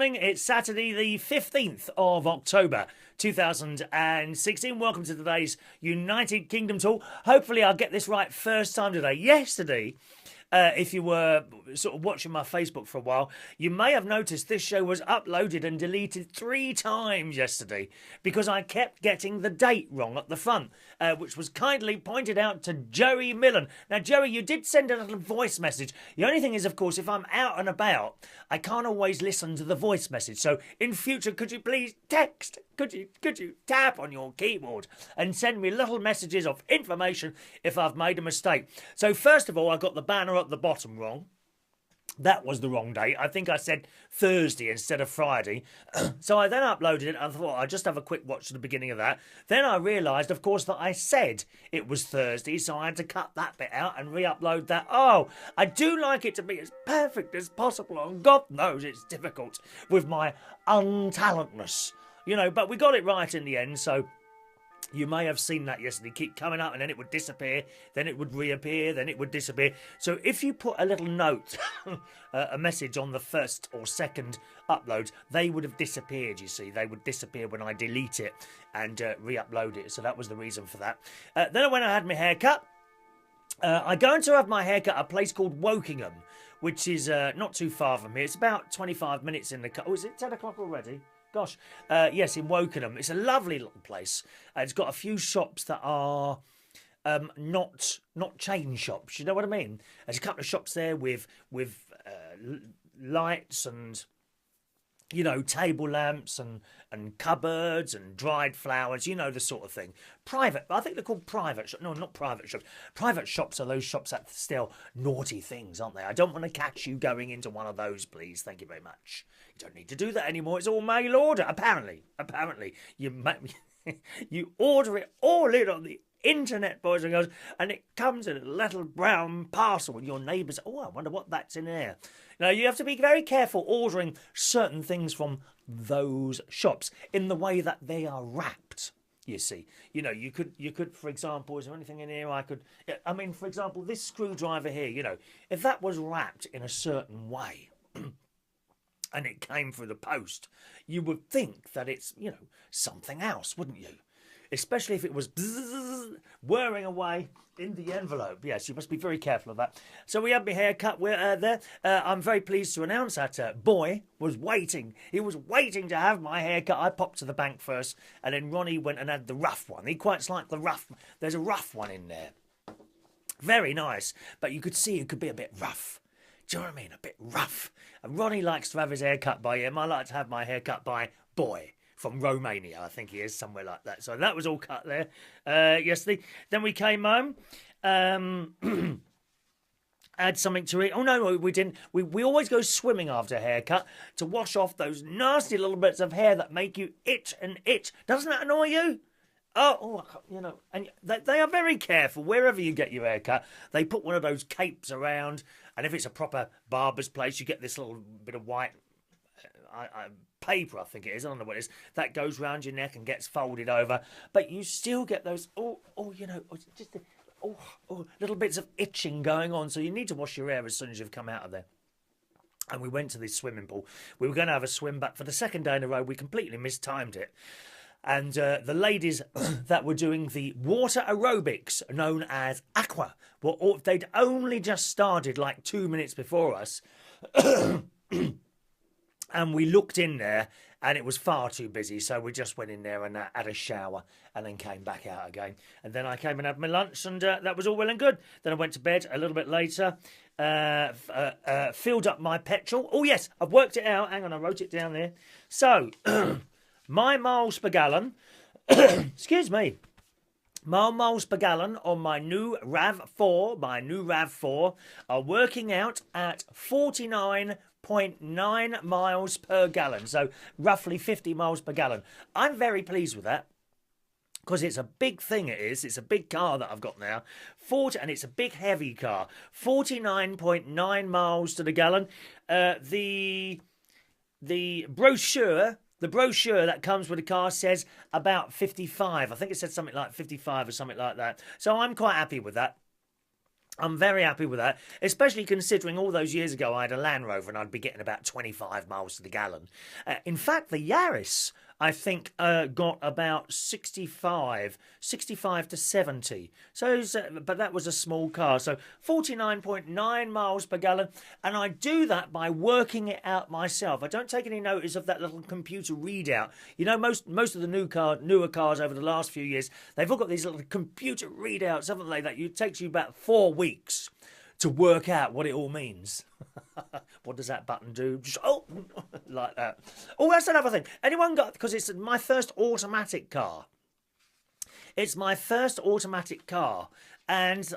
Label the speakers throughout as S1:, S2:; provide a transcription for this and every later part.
S1: morning. It's Saturday the 15th of October 2016. Welcome to today's United Kingdom tour. Hopefully I'll get this right first time today. Yesterday, if you were sort of watching my Facebook for a while, you may have noticed this show was uploaded and deleted 3 times yesterday because I kept getting the date wrong at the front, which was kindly pointed out to Joey Millen. Now, Joey, you did send a little voice message. The only thing is, of course, if I'm out and about, I can't always listen to the voice message. So in future, could you please text? Could you tap on your keyboard and send me little messages of information if I've made a mistake? So first of all, I got the banner at the bottom wrong. That was the wrong date. I think I said Thursday instead of Friday. So I then uploaded it and I thought I'd just have a quick watch at the beginning of that. Then I realised, of course, that I said it was Thursday, so I had to cut that bit out and re-upload that. Oh, I do like it to be as perfect as possible, and God knows it's difficult with my untalentness. You know, but we got it right in the end, so you may have seen that yesterday. Keep coming up and then it would disappear, then it would reappear, then it would disappear. So if you put a little note, a message on the first or second upload, they would have disappeared, you see. They would disappear when I delete it and re-upload it. So that was the reason for that. Then I went and had my hair cut. I'm going to have my hair cut at a place called Wokingham, which is not too far from here. It's about 25 minutes in the car. Oh, is it 10 o'clock already? Gosh, yes, in Wokingham. It's a lovely little place. It's got a few shops that are not chain shops. You know what I mean? There's a couple of shops there with lights and, you know, table lamps and cupboards and dried flowers. You know, the sort of thing. Private. I think they're called private shops. No, not private shops. Private shops are those shops that sell naughty things, aren't they? I don't want to catch you going into one of those, please. Thank you very much. You don't need to do that anymore. It's all mail order. Apparently, you order it all in on the internet, boys and girls, and it comes in a little brown parcel. And your neighbours, oh, I wonder what that's in there. Now you have to be very careful ordering certain things from those shops in the way that they are wrapped. You see, you know, you could, for example, is there anything in here I mean, for example, this screwdriver here, you know, if that was wrapped in a certain way, and it came through the post, you would think that it's, you know, something else, wouldn't you? Especially if it was whirring away in the envelope. Yes, you must be very careful of that. So we had my hair cut. We're there. I'm very pleased to announce that boy was waiting. He was waiting to have my hair cut. I popped to the bank first, and then Ronnie went and had the rough one. He quite liked the rough. There's a rough one in there. Very nice, but you could see it could be a bit rough. Do you know what I mean? A bit rough. And Ronnie likes to have his hair cut by him. I like to have my hair cut by boy from Romania. I think he is, somewhere like that. So that was all cut there yesterday. Then we came home. Had something to eat. Oh, no, we didn't. We always go swimming after a haircut to wash off those nasty little bits of hair that make you itch and itch. Doesn't that annoy you? Oh, you know, and they are very careful wherever you get your hair cut. They put one of those capes around, and if it's a proper barber's place, you get this little bit of white paper, I think it is. I don't know what it is. That goes round your neck and gets folded over, but you still get those. You know, just little bits of itching going on. So you need to wash your hair as soon as you've come out of there. And we went to this swimming pool. We were going to have a swim, but for the second day in a row, we completely mistimed it. And the ladies that were doing the water aerobics, known as aqua, they'd only just started like 2 minutes before us. And we looked in there and it was far too busy. So we just went in there and had a shower and then came back out again. And then I came and had my lunch and that was all well and good. Then I went to bed a little bit later, filled up my petrol. Oh, yes, I've worked it out. Hang on, I wrote it down there. So... my miles per gallon, excuse me, my miles per gallon on my new RAV4, are working out at 49.9 miles per gallon. So roughly 50 miles per gallon. I'm very pleased with that. Because it's a big thing, it is. It's a big car that I've got now. And it's a big, heavy car. 49.9 miles to the gallon. The brochure that comes with the car says about 55. I think it said something like 55 or something like that. So I'm quite happy with that. I'm very happy with that, especially considering all those years ago I had a Land Rover and I'd be getting about 25 miles to the gallon. In fact, the Ayres, I think, got about 65 to 70. So, but that was a small car. So 49.9 miles per gallon. And I do that by working it out myself. I don't take any notice of that little computer readout. You know, most of the newer cars over the last few years, they've all got these little computer readouts, haven't they? That it takes you about 4 weeks to work out what it all means. What does that button do? Just, oh, like that. Oh, that's another thing. Anyone got, because it's my first automatic car. It's my first automatic car. And,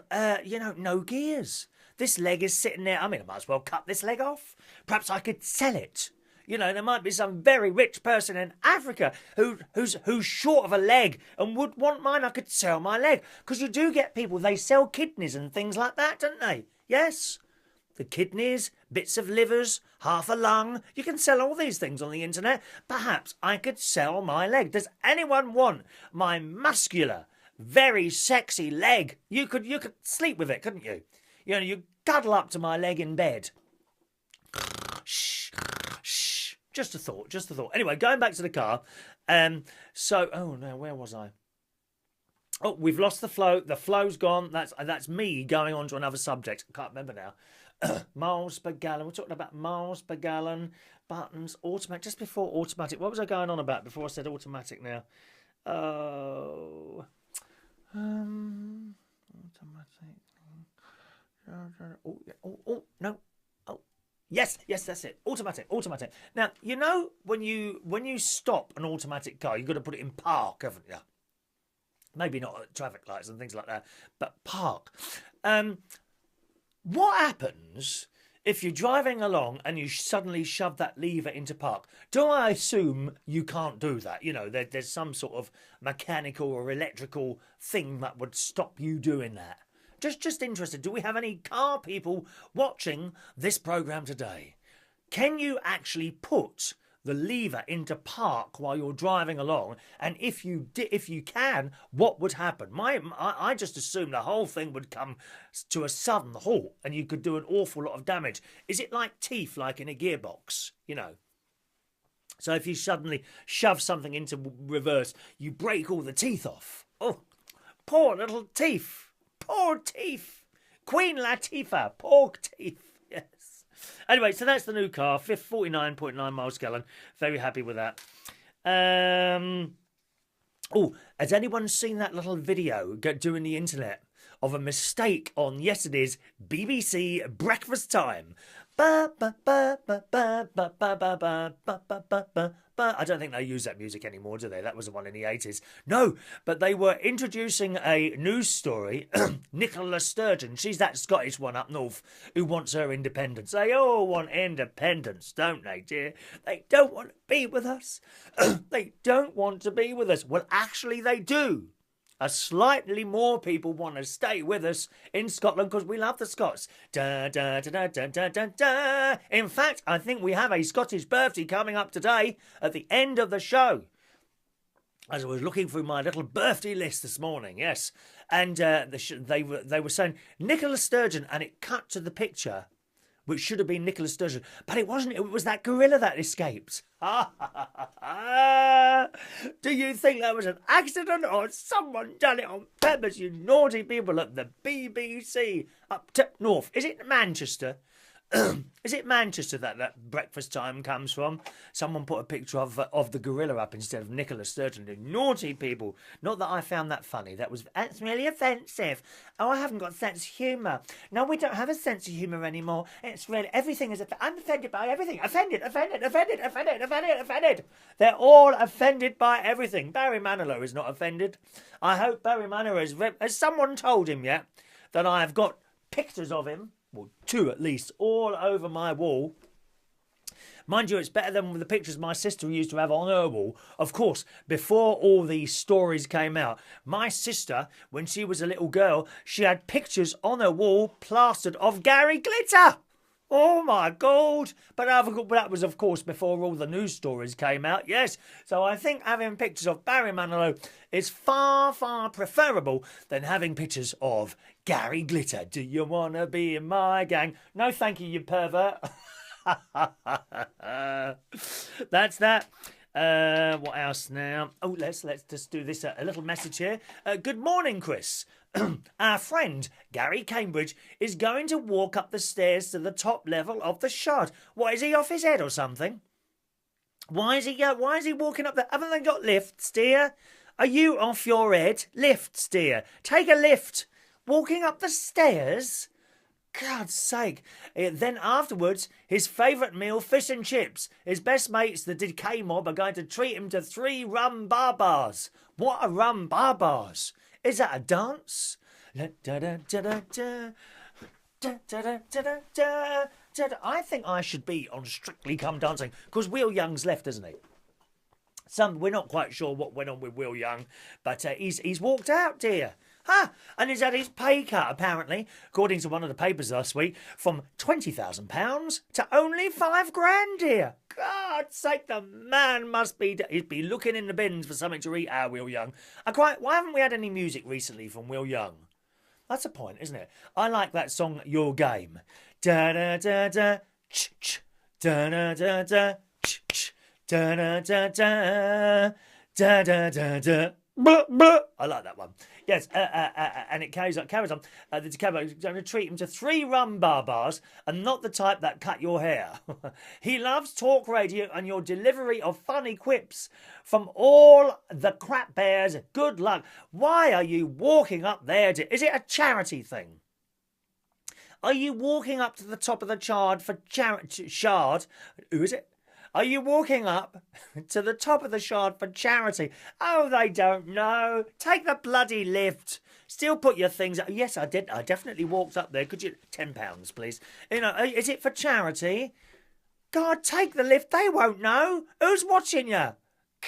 S1: you know, no gears. This leg is sitting there. I mean, I might as well cut this leg off. Perhaps I could sell it. You know, there might be some very rich person in Africa who's short of a leg and would want mine. I could sell my leg. Because you do get people, they sell kidneys and things like that, don't they? Yes. The kidneys, bits of livers, half a lung. You can sell all these things on the internet. Perhaps I could sell my leg. Does anyone want my muscular, very sexy leg? You could sleep with it, couldn't you? You know, you cuddle up to my leg in bed. Shh, shh. Just a thought. Anyway, going back to the car. So, oh no, where was I? Oh, we've lost the flow. The flow's gone. That's me going on to another subject. I can't remember now. Miles per gallon. We're talking about miles per gallon. Buttons. Automatic. Just before automatic. What was I going on about before I said automatic now? Oh. Automatic. Oh, no. Oh. Yes, that's it. Automatic. Now, you know when you stop an automatic car, you've got to put it in park, haven't you? Maybe not at traffic lights and things like that, but park. What happens if you're driving along and you suddenly shove that lever into park? Do I assume you can't do that? You know, there's some sort of mechanical or electrical thing that would stop you doing that. Just interested, do we have any car people watching this programme today? Can you actually put the lever into park while you're driving along? And if you can, what would happen? I just assumed the whole thing would come to a sudden halt and you could do an awful lot of damage. Is it like teeth, like in a gearbox? You know. So if you suddenly shove something into reverse, you break all the teeth off. Oh, poor little teeth. Poor teeth. Queen Latifah. Poor teeth. Yes. Anyway, so that's the new car. 49.9 miles per gallon. Very happy with that. Oh, has anyone seen that little video doing the internet of a mistake on yesterday's BBC Breakfast Time? I don't think they use that music anymore, do they? That was the one in the 80s. No, but they were introducing a news story. Nicola Sturgeon, she's that Scottish one up north who wants her independence. They all want independence, don't they, dear? They don't want to be with us. They don't want to be with us. Well, actually, they do. Slightly more people want to stay with us in Scotland because we love the Scots. Da, da, da, da, da, da, da. In fact, I think we have a Scottish birthday coming up today at the end of the show. As I was looking through my little birthday list this morning, yes. And they were saying Nicola Sturgeon, and it cut to the picture, which should have been Nicola Sturgeon. But it wasn't. It was that gorilla that escaped. Do you think that was an accident or someone done it on purpose, you naughty people at the BBC up to north? Is it Manchester? Is it Manchester that Breakfast Time comes from? Someone put a picture of the gorilla up instead of Nicola Sturgeon. You naughty people. Not that I found that funny. That's really offensive. Oh, I haven't got a sense of humour. No, we don't have a sense of humour anymore. It's really, everything is, I'm offended by everything. Offended. They're all offended by everything. Barry Manilow is not offended. I hope Barry Manilow has someone told him yet that I have got pictures of him, well, 2 at least, all over my wall. Mind you, it's better than the pictures my sister used to have on her wall. Of course, before all these stories came out, my sister, when she was a little girl, she had pictures on her wall plastered of Gary Glitter. Oh my God. But that was, of course, before all the news stories came out, yes. So I think having pictures of Barry Manilow is far, far preferable than having pictures of Garry Glitter, do you want to be in my gang? No, thank you, you pervert. That's that. What else now? Oh, let's just do this. A little message here. Good morning, Chris. Our friend Gary Cambridge is going to walk up the stairs to the top level of the Shard. What, is he off his head or something? Why is he walking up there? Haven't they got lifts, dear? Are you off your head? Lifts, dear. Take a lift. Walking up the stairs? God's sake. Then afterwards, his favourite meal, fish and chips. His best mates, the decay mob, are going to treat him to 3 rum barbars. What are rum barbars? Is that a dance? I think I should be on Strictly Come Dancing, because Will Young's left, isn't he? We're not quite sure what went on with Will Young, but he's walked out, dear. And he's had his pay cut, apparently, according to one of the papers last week, from £20,000 to only £5,000, dear. God's sake, the man must be... He'd be looking in the bins for something to eat, Will Young. Why haven't we had any music recently from Will Young? That's a point, isn't it? I like that song, Your Game. Da-da-da-da, ch-ch, da-da-da-da, ch-ch, da-da-da-da, da-da-da-da. I like that one. Yes, and it carries on. The decabber is going to treat him to 3 rum barbars, and not the type that cut your hair. He loves talk radio and your delivery of funny quips. From all the crap bears, good luck. Why are you walking up there? Is it a charity thing? Are you walking up to the top of the Shard for Shard? Who is it? Are you walking up to the top of the Shard for charity? Oh, they don't know. Take the bloody lift. Still put your things... Yes, I did. I definitely walked up there. Could you... £10, please. You know, is it for charity? God, take the lift. They won't know. Who's watching you?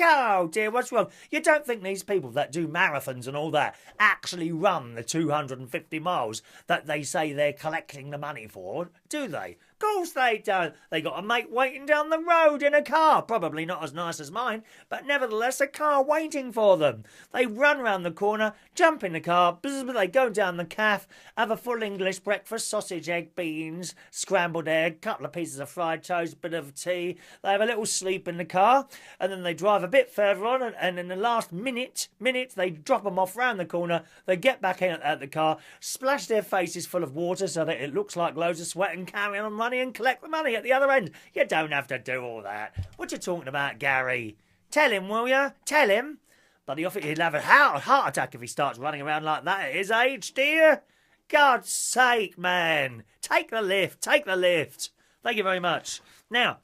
S1: Oh, dear, what's wrong? You don't think these people that do marathons and all that actually run the 250 miles that they say they're collecting the money for, do they? Of course they don't. They got a mate waiting down the road in a car. Probably not as nice as mine, but nevertheless a car waiting for them. They run round the corner, jump in the car, they go down the caff, have a full English breakfast, sausage, egg, beans, scrambled egg, couple of pieces of fried toast, bit of tea. They have a little sleep in the car, and then they drive a bit further on, and in the last minute, they drop them off round the corner. They get back in at the car, splash their faces full of water so that it looks like loads of sweat, and carry on running and collect the money at the other end. You don't have to do all that. What you talking about, Gary? Tell him, will you? Tell him. Bloody off it, he'll have a heart attack if he starts running around like that at his age, dear. God's sake, man. Take the lift. Take the lift. Thank you very much. Now,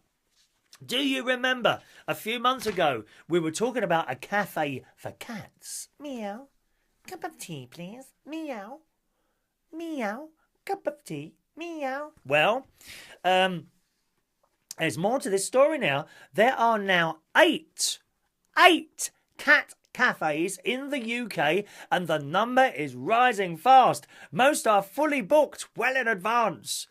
S1: do you remember a few months ago we were talking about a cafe for cats? Meow. Cup of tea, please. Meow. Meow. Cup of tea. Meow. Well, there's more to this story now. There are now eight cat cafes in the UK, and the number is rising fast. Most are fully booked well in advance.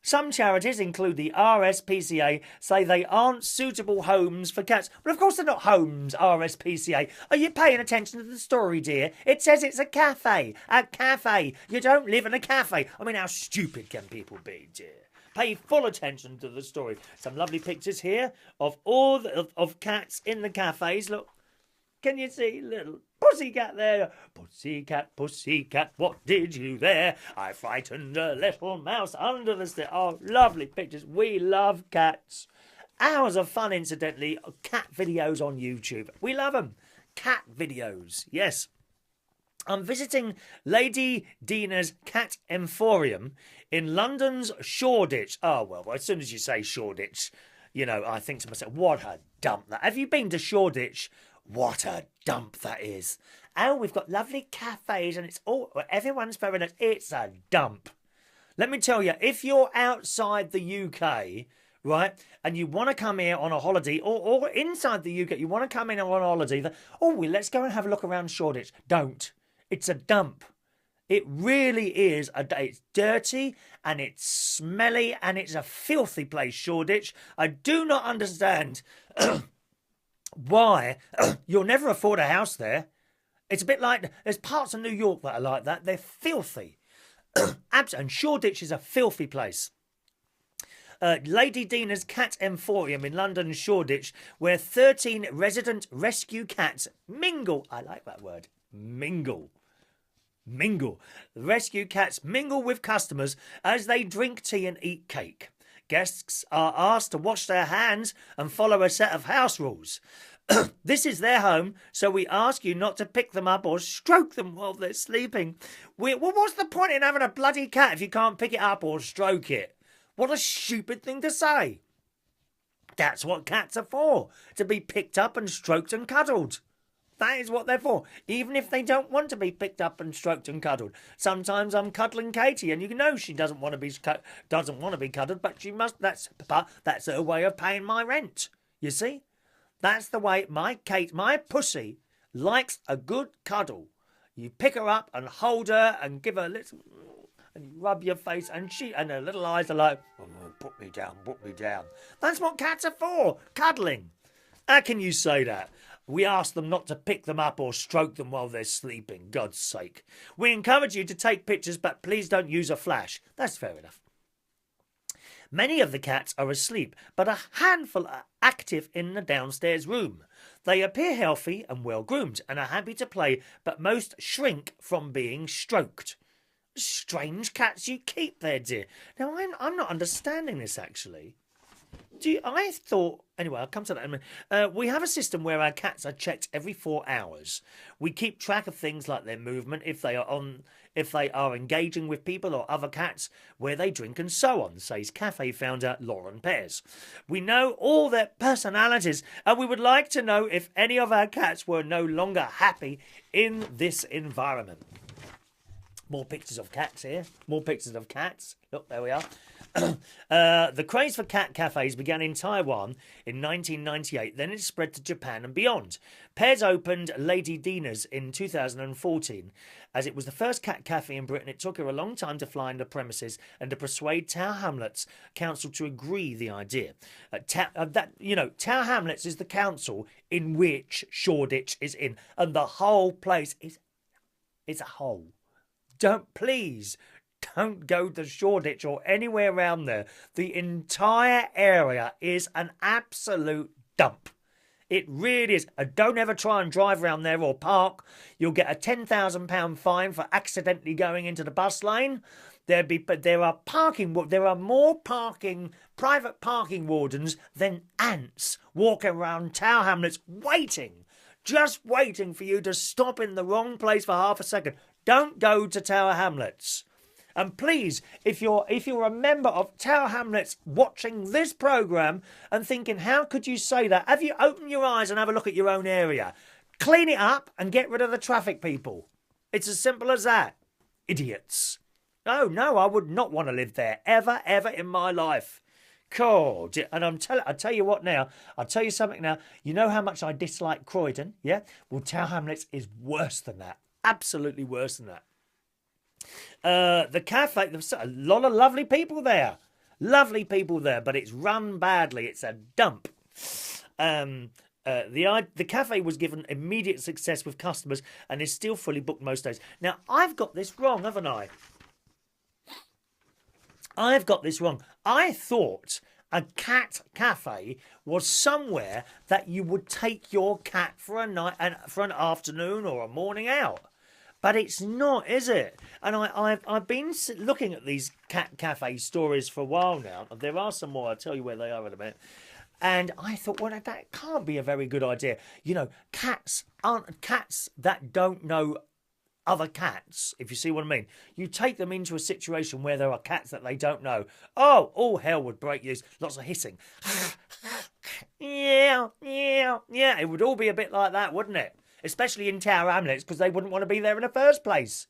S1: Some charities, include the RSPCA, say they aren't suitable homes for cats. Well, of course they're not homes, RSPCA. Are you paying attention to the story, dear? It says it's a cafe. A cafe. You don't live in a cafe. I mean, how stupid can people be, dear? Pay full attention to the story. Some lovely pictures here of all of cats in the cafes. Look, can you see little pussycat there? Pussycat, what did you there? I frightened a little mouse under the stairs. Oh, lovely pictures. We love cats. Hours of fun, incidentally. Cat videos on YouTube. We love them. Cat videos, yes. I'm visiting Lady Dina's Cat Emporium in London's Shoreditch. Oh, well, as soon as you say Shoreditch, you know, I think to myself, what a dump that. Have you been to Shoreditch? What a dump that is. Oh, we've got lovely cafes and it's all... Everyone's very nice. It's a dump. Let me tell you, if you're outside the UK, right, and you want to come here on a holiday, or inside the UK, you want to come in on a holiday, let's go and have a look around Shoreditch. Don't. It's a dump. It really is. It's dirty and it's smelly and it's a filthy place, Shoreditch. I do not understand... why you'll never afford a house there. It's a bit like, there's parts of New York that are like that. They're filthy. And Shoreditch is a filthy place. Lady Dina's Cat Emporium in London, Shoreditch, where 13 resident rescue cats mingle. I like that word. Mingle. Mingle. Rescue cats mingle with customers as they drink tea and eat cake. Guests are asked to wash their hands and follow a set of house rules. This is their home, so we ask you not to pick them up or stroke them while they're sleeping. Well, what's the point in having a bloody cat if you can't pick it up or stroke it? What a stupid thing to say. That's what cats are for, to be picked up and stroked and cuddled. That is what they're for, even if they don't want to be picked up and stroked and cuddled. Sometimes I'm cuddling Katie, and you know she doesn't want to be cuddled, but she must. That's her way of paying my rent. You see, that's the way my pussy likes a good cuddle. You pick her up and hold her and give her a little. And you rub your face, and her little eyes are like, oh, put me down, put me down. That's what cats are for, cuddling. How can you say that? We ask them not to pick them up or stroke them while they're sleeping, God's sake. We encourage you to take pictures, but please don't use a flash. That's fair enough. Many of the cats are asleep, but a handful are active in the downstairs room. They appear healthy and well-groomed and are happy to play, but most shrink from being stroked. Strange cats you keep there, dear. Now, I'm not understanding this, actually. I thought... Anyway, I'll come to that in a minute. We have a system where our cats are checked every 4 hours. We keep track of things like their movement, if they are engaging with people or other cats, where they drink and so on, says cafe founder Lauren Pears. We know all their personalities, and we would like to know if any of our cats were no longer happy in this environment. More pictures of cats here. More pictures of cats. Look, there we are. The craze for cat cafes began in Taiwan in 1998. Then it spread to Japan and beyond. Pears opened Lady Dina's in 2014. As it was the first cat cafe in Britain, it took her a long time to fly into premises and to persuade Tower Hamlets Council to agree the idea. Tower Hamlets is the council in which Shoreditch is in. And the whole place is a hole. Don't go to Shoreditch or anywhere around there. The entire area is an absolute dump. It really is. And don't ever try and drive around there or park. You'll get a £10,000 fine for accidentally going into the bus lane. There are more private parking wardens than ants walking around Tower Hamlets just waiting for you to stop in the wrong place for half a second. Don't go to Tower Hamlets. And please, if you're a member of Tower Hamlets watching this programme and thinking, how could you say that? Have you opened your eyes and have a look at your own area? Clean it up and get rid of the traffic people. It's as simple as that. Idiots. No, I would not want to live there ever in my life. God, and I'll tell you what now. I'll tell you something now. You know how much I dislike Croydon, yeah? Well, Tower Hamlets is worse than that. Absolutely worse than that. The cafe, there's a lot of lovely people there. But it's run badly. It's a dump. The cafe was given immediate success with customers and is still fully booked most days. Now, I've got this wrong, haven't I? I thought a cat cafe was somewhere that you would take your cat for a night and for an afternoon or a morning out. But it's not, is it? And I've been looking at these cat cafe stories for a while now. There are some more. I'll tell you where they are in a minute. And I thought, well, that can't be a very good idea. You know, cats aren't cats that don't know other cats, if you see what I mean. You take them into a situation where there are cats that they don't know. Oh, all hell would break loose. Lots of hissing. Yeah. It would all be a bit like that, wouldn't it? Especially in Tower Hamlets, because they wouldn't want to be there in the first place.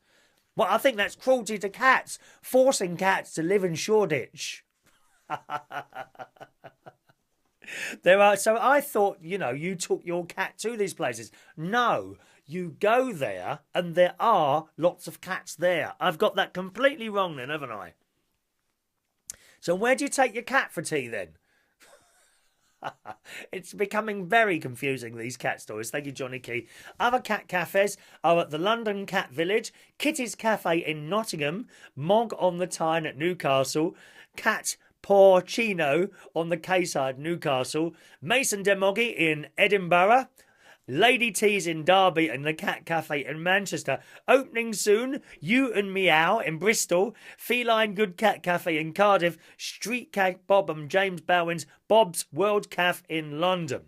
S1: Well, I think that's cruelty to cats, forcing cats to live in Shoreditch. So I thought, you took your cat to these places. No, you go there and there are lots of cats there. I've got that completely wrong then, haven't I? So where do you take your cat for tea then? It's becoming very confusing, these cat stories. Thank you, Johnny Key. Other cat cafes are at the London Cat Village, Kitty's Cafe in Nottingham, Mog on the Tyne at Newcastle, Cat Porcino on the Quayside, Newcastle, Mason de Moggy in Edinburgh, Lady T's in Derby and the Cat Cafe in Manchester. Opening soon, You and Meow in Bristol, Feline Good Cat Cafe in Cardiff, Street Cat Bob and James Bowen's Bob's World Caf in London.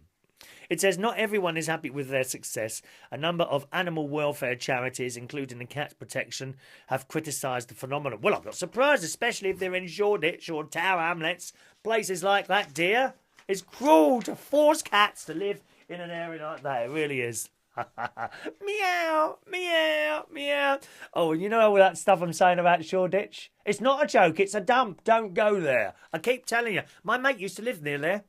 S1: It says not everyone is happy with their success. A number of animal welfare charities, including the Cat Protection, have criticised the phenomenon. Well, I'm not surprised, especially if they're in Shoreditch or Tower Hamlets, places like that, dear. It's cruel to force cats to live in an area like that. It really is. Meow, meow, meow. Oh, and you know all that stuff I'm saying about Shoreditch? It's not a joke, it's a dump. Don't go there. I keep telling you. My mate used to live near there.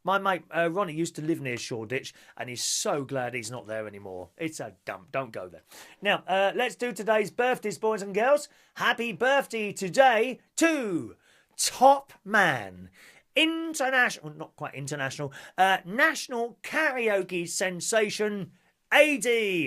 S1: My mate Ronny used to live near Shoreditch, and he's so glad he's not there anymore. It's a dump. Don't go there. Now, let's do today's birthdays, boys and girls. Happy birthday today to Top Man. International, not quite international, national karaoke sensation, AD,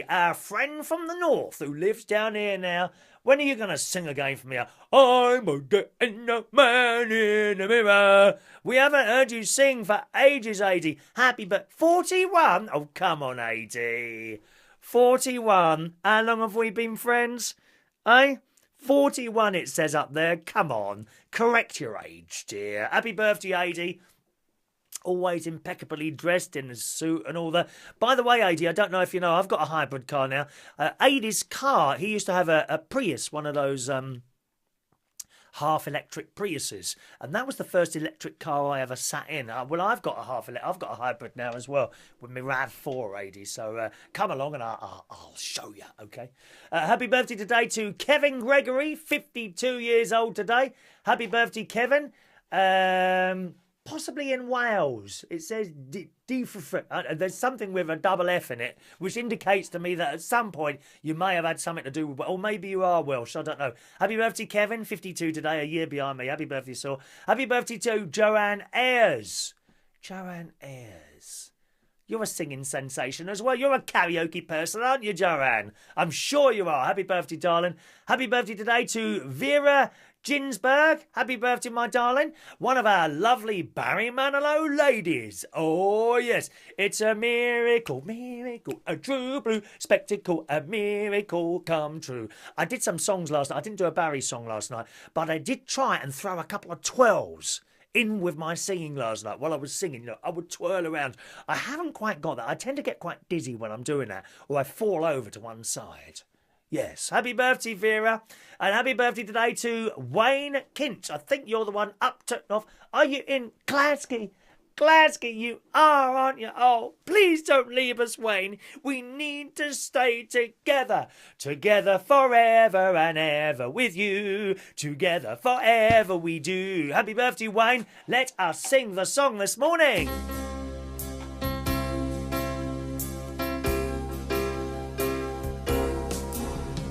S1: our friend from the north who lives down here now. When are you going to sing again for me? I'm a getting a man in the mirror. We haven't heard you sing for ages, AD. Happy but 41? Oh, come on, AD. 41? How long have we been friends? Eh? 41 it says up there. Come on. Correct your age, dear. Happy birthday, AD. Always impeccably dressed in a suit and all that. By the way, AD, I don't know if you know, I've got a hybrid car now. AD's car, he used to have a Prius, one of those half-electric Priuses. And that was the first electric car I ever sat in. Well, I've got a hybrid now as well with my RAV4, AD. So come along and I'll show you, okay? Happy birthday today to Kevin Gregory, 52 years old today. Happy birthday, Kevin. Possibly in Wales. It says there's something with a double F in it, which indicates to me that at some point you may have had something to do with, or maybe you are Welsh, I don't know. Happy birthday, Kevin, 52 today, a year behind me. Happy birthday, Saul. Happy birthday to Joanne Ayres. Joanne Ayres. You're a singing sensation as well. You're a karaoke person, aren't you, Joanne? I'm sure you are. Happy birthday, darling. Happy birthday today to Vera Ginsberg. Happy birthday, my darling. One of our lovely Barry Manilow ladies. Oh, yes. It's a miracle, miracle, a true blue spectacle, a miracle come true. I did some songs last night. I didn't do a Barry song last night, but I did try and throw a couple of twirls in with my singing last night. While I was singing, I would twirl around. I haven't quite got that. I tend to get quite dizzy when I'm doing that, or I fall over to one side. Yes, happy birthday, Vera. And happy birthday today to Wayne Kinch. I think you're the one up to off. Are you in Glasgow? Glasgow, you are, aren't you? Oh, please don't leave us, Wayne. We need to stay together. Together forever and ever with you. Together forever we do. Happy birthday, Wayne. Let us sing the song this morning.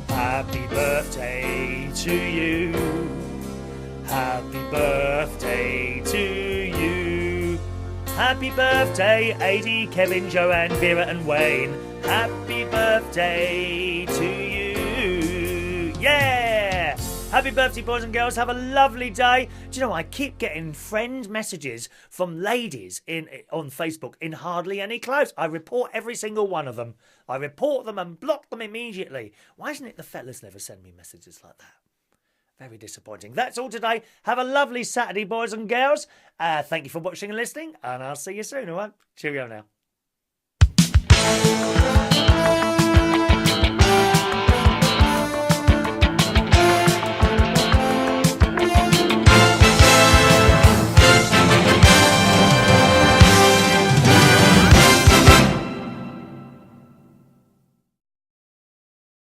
S1: Happy birthday to you. Happy birthday to you. Happy birthday, AD, Kevin, Joanne, Vera and Wayne. Happy birthday to you. Yeah! Happy birthday, boys and girls. Have a lovely day. Do you know, I keep getting friend messages from ladies on Facebook in hardly any clothes. I report every single one of them. I report them and block them immediately. Why isn't it the fellas never send me messages like that? Very disappointing. That's all today. Have a lovely Saturday, boys and girls. Thank you for watching and listening, and I'll see you soon, all right? Cheerio now.